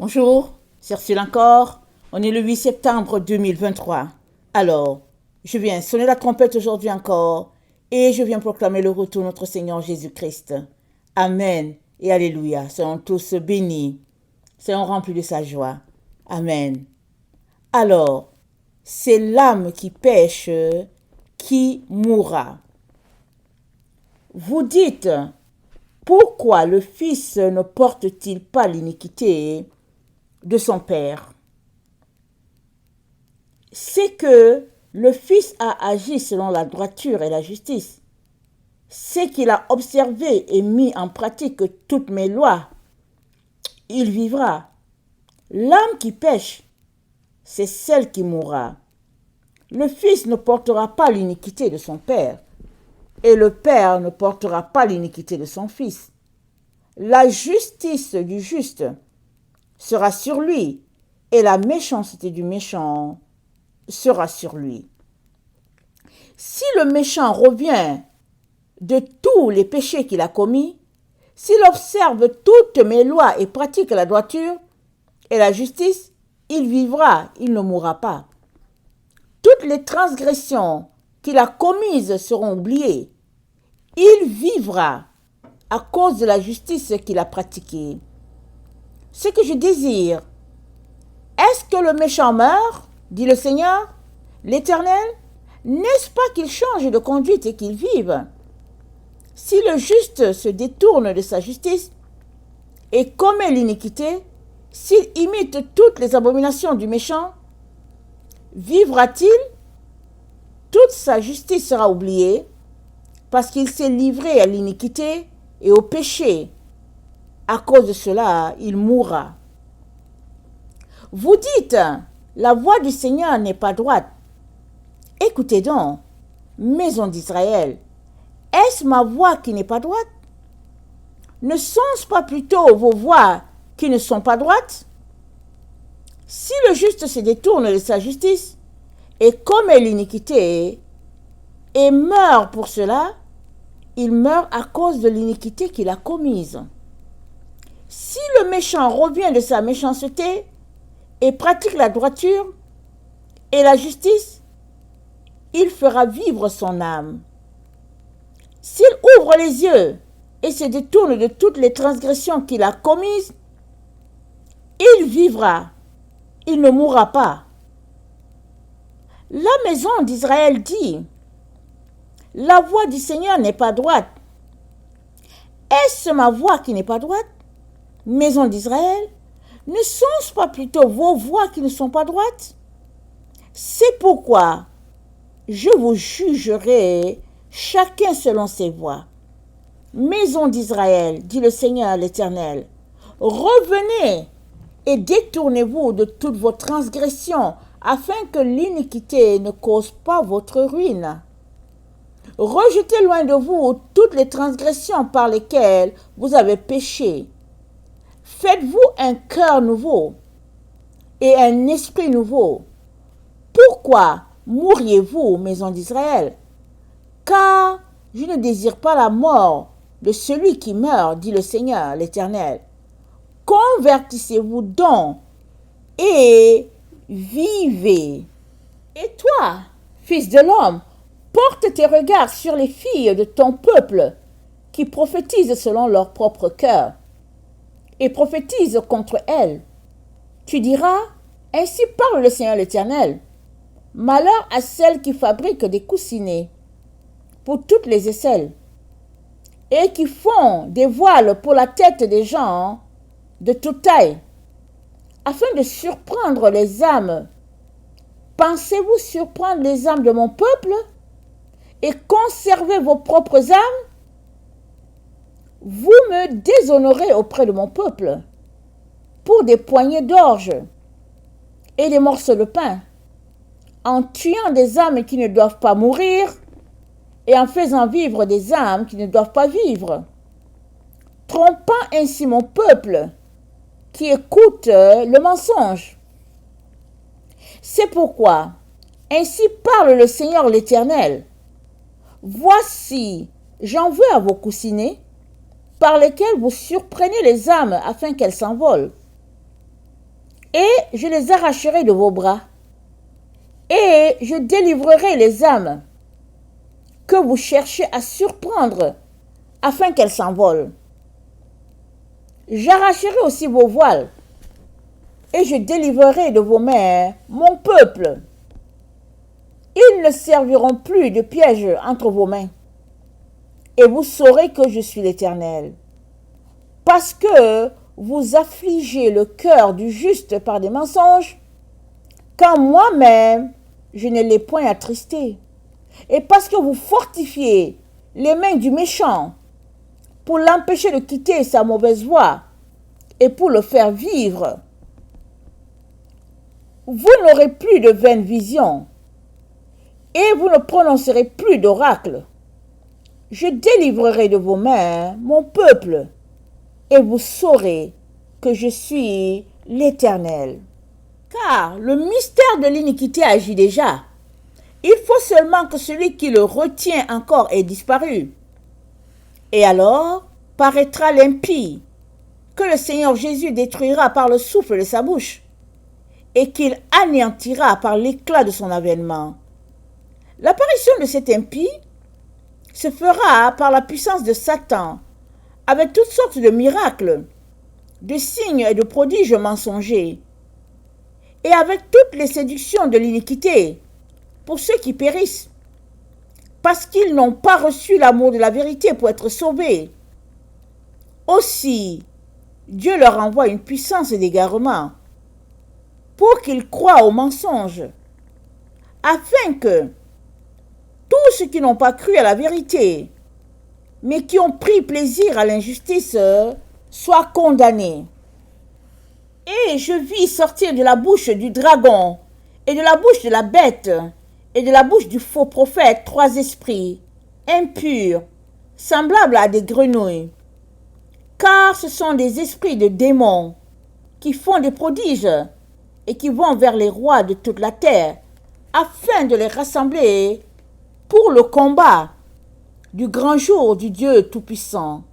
Bonjour, c'est Ursule encore. On est le 8 septembre 2023. Alors, je viens sonner la trompette aujourd'hui encore et je viens proclamer le retour de notre Seigneur Jésus-Christ. Amen et Alléluia. Soyons tous bénis. Soyons remplis de sa joie. Amen. Alors, c'est l'âme qui pêche qui mourra. Vous dites, pourquoi le Fils ne porte-t-il pas l'iniquité de son Père? C'est que le Fils a agi selon la droiture et la justice. C'est qu'il a observé et mis en pratique toutes mes lois. Il vivra. L'âme qui pêche, c'est celle qui mourra. Le Fils ne portera pas l'iniquité de son Père, et le Père ne portera pas l'iniquité de son Fils. La justice du juste sera sur lui, et la méchanceté du méchant sera sur lui. Si le méchant revient de tous les péchés qu'il a commis, s'il observe toutes mes lois et pratique la droiture et la justice, il vivra, il ne mourra pas. Toutes les transgressions qu'il a commises seront oubliées. Il vivra à cause de la justice qu'il a pratiquée. Ce que je désire, est-ce que le méchant meurt, dit le Seigneur, l'Éternel? N'est-ce pas qu'il change de conduite et qu'il vive? Si le juste se détourne de sa justice et commet l'iniquité, s'il imite toutes les abominations du méchant, vivra-t-il? Toute sa justice sera oubliée parce qu'il s'est livré à l'iniquité et au péché. À cause de cela, il mourra. Vous dites, la voix du Seigneur n'est pas droite. Écoutez donc, maison d'Israël, est-ce ma voix qui n'est pas droite? Ne sont-ce pas plutôt vos voix qui ne sont pas droites? Si le juste se détourne de sa justice et commet l'iniquité et meurt pour cela, il meurt à cause de l'iniquité qu'il a commise. Si le méchant revient de sa méchanceté et pratique la droiture et la justice, il fera vivre son âme. S'il ouvre les yeux et se détourne de toutes les transgressions qu'il a commises, il vivra, il ne mourra pas. La maison d'Israël dit, la voix du Seigneur n'est pas droite. Est-ce ma voix qui n'est pas droite, maison d'Israël? Ne sont-ce pas plutôt vos voix qui ne sont pas droites? C'est pourquoi je vous jugerai chacun selon ses voies. Maison d'Israël, dit le Seigneur l'Éternel, revenez et détournez-vous de toutes vos transgressions, afin que l'iniquité ne cause pas votre ruine. Rejetez loin de vous toutes les transgressions par lesquelles vous avez péché. Faites-vous un cœur nouveau et un esprit nouveau. Pourquoi mourriez-vous, maison d'Israël? Car je ne désire pas la mort de celui qui meurt, dit le Seigneur l'Éternel. Convertissez-vous donc et vivez. Et toi, fils de l'homme, porte tes regards sur les filles de ton peuple qui prophétisent selon leur propre cœur et prophétisent contre elles. Tu diras, ainsi parle le Seigneur l'Éternel. Malheur à celles qui fabriquent des coussinets pour toutes les aisselles et qui font des voiles pour la tête des gens de toute taille, afin de surprendre les âmes. Pensez-vous surprendre les âmes de mon peuple et conserver vos propres âmes? Vous me déshonorez auprès de mon peuple pour des poignées d'orge et des morceaux de pain, en tuant des âmes qui ne doivent pas mourir et en faisant vivre des âmes qui ne doivent pas vivre, trompant ainsi mon peuple qui écoute le mensonge. C'est pourquoi, ainsi parle le Seigneur l'Éternel, voici, j'en veux à vos coussinets, par lesquels vous surprenez les âmes afin qu'elles s'envolent. et je les arracherai de vos bras, et je délivrerai les âmes que vous cherchez à surprendre afin qu'elles s'envolent. J'arracherai aussi vos voiles, et je délivrerai de vos mains mon peuple. Ils ne serviront plus de piège entre vos mains, et vous saurez que je suis l'Éternel. Parce que vous affligez le cœur du juste par des mensonges, quand moi-même je ne l'ai point attristé, et parce que vous fortifiez les mains du méchant pour l'empêcher de quitter sa mauvaise voie et pour le faire vivre. Vous n'aurez plus de vaines visions et vous ne prononcerez plus d'oracles. Je délivrerai de vos mains mon peuple et vous saurez que je suis l'Éternel. Car le mystère de l'iniquité agit déjà. Il faut seulement que celui qui le retient encore ait disparu. Et alors paraîtra l'impie, que le Seigneur Jésus détruira par le souffle de sa bouche, et qu'il anéantira par l'éclat de son avènement. L'apparition de cet impie se fera par la puissance de Satan, avec toutes sortes de miracles, de signes et de prodiges mensongers, et avec toutes les séductions de l'iniquité, pour ceux qui périssent, parce qu'ils n'ont pas reçu l'amour de la vérité pour être sauvés. Aussi, Dieu leur envoie une puissance d'égarement, pour qu'ils croient aux mensonges, afin que tous ceux qui n'ont pas cru à la vérité, mais qui ont pris plaisir à l'injustice, soient condamnés. Et je vis sortir de la bouche du dragon, et de la bouche de la bête, et de la bouche du faux prophète 3 esprits, impurs, semblables à des grenouilles. Car ce sont des esprits de démons, qui font des prodiges, et qui vont vers les rois de toute la terre, afin de les rassembler pour le combat du grand jour du Dieu Tout-Puissant.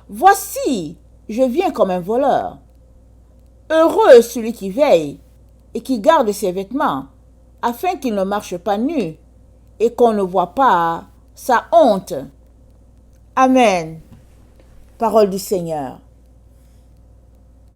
Voici, je viens comme un voleur. Heureux celui qui veille et qui garde ses vêtements, afin qu'il ne marche pas nu et qu'on ne voit pas sa honte. Amen. Parole du Seigneur.